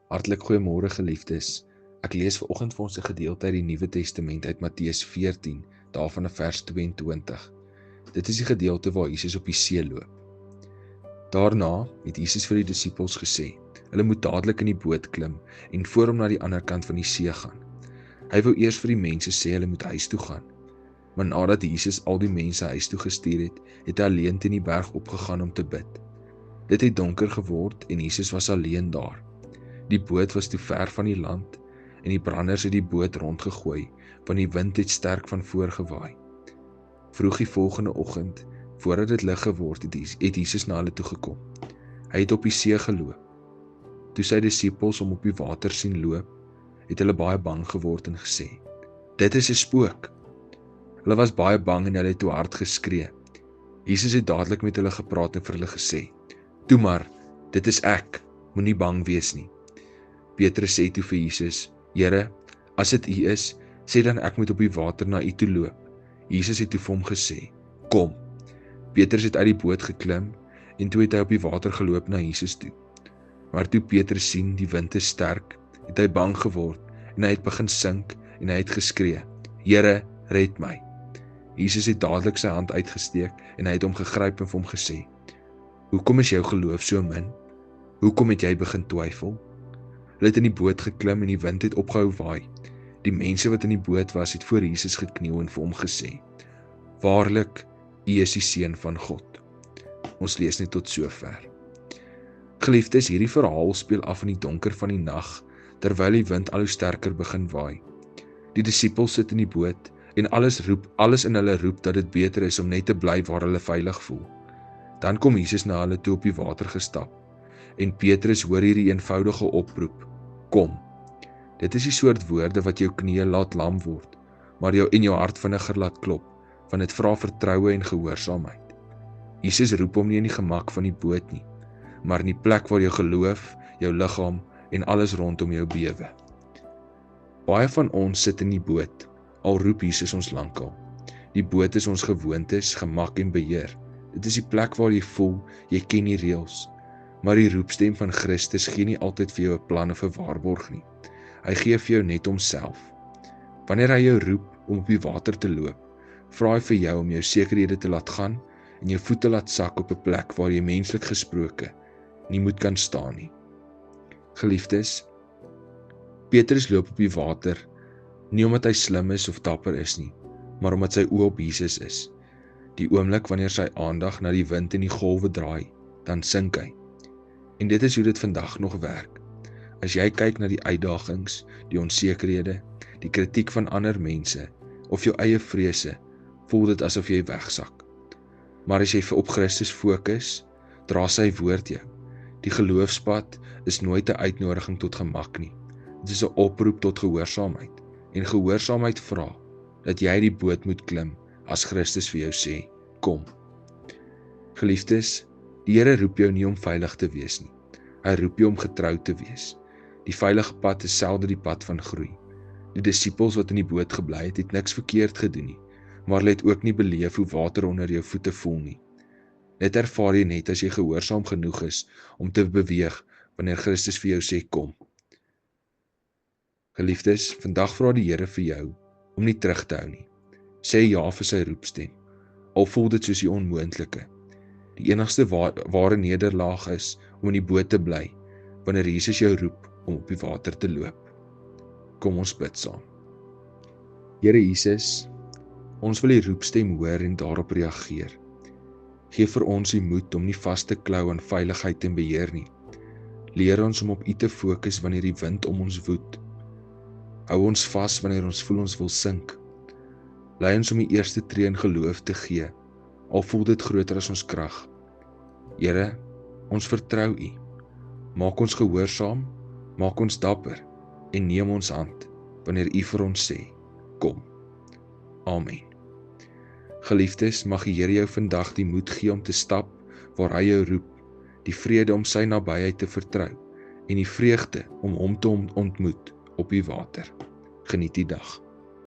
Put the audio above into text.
Hartlik goeiemôre geliefdes. Ek lees vanoggend vir ons 'n gedeelte uit die Nuwe Testament uit Matteus 14, daarvan in vers 22. Dit is die gedeelte waar Jesus op die see loop. Daarna het Jesus vir die disippels gesê, hulle moet dadelik in die boot klim en voor hom na die ander kant van die see gaan. Hy wou eers vir die mense sê hulle moet huis toe gaan. Maar nadat Jesus al die mense huis toe gestuur het, het hy alleen teen die berg opgegaan om te bid. Dit het donker geword en Jesus was alleen daar. Die boot was toe ver van die land en die branders het die boot rondgegooi, want die wind het sterk van voor gewaai. Vroeg die volgende oggend, voordat dit lig geword het Jesus na hulle toe gekom. Hy het op die see geloop. Toe sy disippels hom op die water sien loop, het hulle baie bang geword en gesê, dit is 'n spook. Hulle was baie bang en hulle het toe hard geskree. Jesus het dadelik met hulle gepraat en vir hulle gesê, toe maar, dit is ek, moenie bang wees nie. Petrus sê toe vir Jesus, Here, as dit U is, sê dan ek moet op die water na U toe loop. Jesus het toe vir hom gesê, kom. Petrus het uit die boot geklim en toe het hy op die water geloop na Jesus toe. Maar toe Petrus sien die wind is sterk, het hy bang geword en hy het begin sink en hy het geskree, Here, red my. Jesus het dadelik sy hand uitgesteek en hy het hom gegryp en vir hom gesê, hoekom is jou geloof so min? Hoekom het jy begin twyfel? Hulle het in die boot geklim en die wind het opgehou waai. Die mense wat in die boot was, het voor Jesus gekniel en vir hom gesê, waarlik, U is die Seun van God. Ons lees net tot sover. Geliefdes, hierdie verhaal speel af in die donker van die nag, terwyl die wind al hoe sterker begin waai. Die disippels sit in die boot en alles in hulle roep dat dit beter is om net te bly waar hulle veilig voel. Dan kom Jesus na hulle toe op die water gestap en Petrus hoor hierdie eenvoudige oproep, kom. Dit is die soort woorde wat jou knieë laat lam word, maar jou en jou hart vinniger laat klop, want dit vra vertroue en gehoorsaamheid. Jesus roep hom nie in die gemak van die boot nie, maar in die plek waar jou geloof, jou liggaam en alles rondom jou bewe. Baie van ons sit in die boot, al roep Jesus ons lankal. Die boot is ons gewoontes, gemak en beheer. Dit is die plek waar jy voel, jy ken die reëls. Maar die roepstem van Christus gee nie altyd vir jou 'n plan of 'n waarborg nie. Hy gee vir jou net homself. Wanneer hy jou roep om op die water te loop, vra hy vir jou om jou sekerhede te laat gaan en jou voete laat sak op 'n plek waar jy menslik gesproke nie moet kan staan nie. Geliefdes, Petrus loop op die water, nie omdat hy slim is of dapper is nie, maar omdat sy oë op Jesus is. Die oomblik wanneer sy aandag na die wind en die golwe draai, dan sink hy. En dit is hoe dit vandag nog werk. As jy kyk na die uitdagings, die onsekerhede, die kritiek van ander mense, of jou eie vrese, voel dit asof jy wegsak. Maar as jy op Christus fokus, dra sy woord jou. Die geloofspad is nooit 'n uitnodiging tot gemak nie. Dit is 'n oproep tot gehoorsaamheid. En gehoorsaamheid vra, dat jy die boot moet klim, as Christus vir jou sê, kom. Geliefdes, die Here roep jou nie om veilig te wees nie. Hy roep jou om getrou te wees. Die veilige pad is selde die pad van groei. Die disippels wat in die boot gebly het niks verkeerd gedoen nie, maar hulle het ook nie beleef hoe water onder jou voete voel nie. Dit ervaar jy net as jy gehoorsaam genoeg is om te beweeg wanneer Christus vir jou sê kom. Geliefdes, vandag vra die Here vir jou om nie terug te hou nie. Sê ja vir sy roepstem, al voel dit soos die onmoontlike. Die enigste ware nederlaag is om in die boot te bly, wanneer Jesus jou roep om op die water te loop. Kom ons bid saam. Here Jesus, ons wil die roepstem hoor en daarop reageer. Geef vir ons die moed om nie vas te klou aan veiligheid en beheer nie. Leer ons om op U te fokus wanneer die wind om ons woed. Hou ons vas wanneer ons voel ons wil sink. Lei ons om die eerste tree in geloof te gee, al voel dit groter as ons krag. Here, ons vertrou U. Maak ons gehoorsaam, maak ons dapper en neem ons hand wanneer U vir ons sê, kom. Amen. Geliefdes, mag die Here jou vandag die moed gee om te stap waar hy jou roep, die vrede om sy nabyheid te vertrou en die vreugde om hom te ontmoet op die water. Geniet die dag.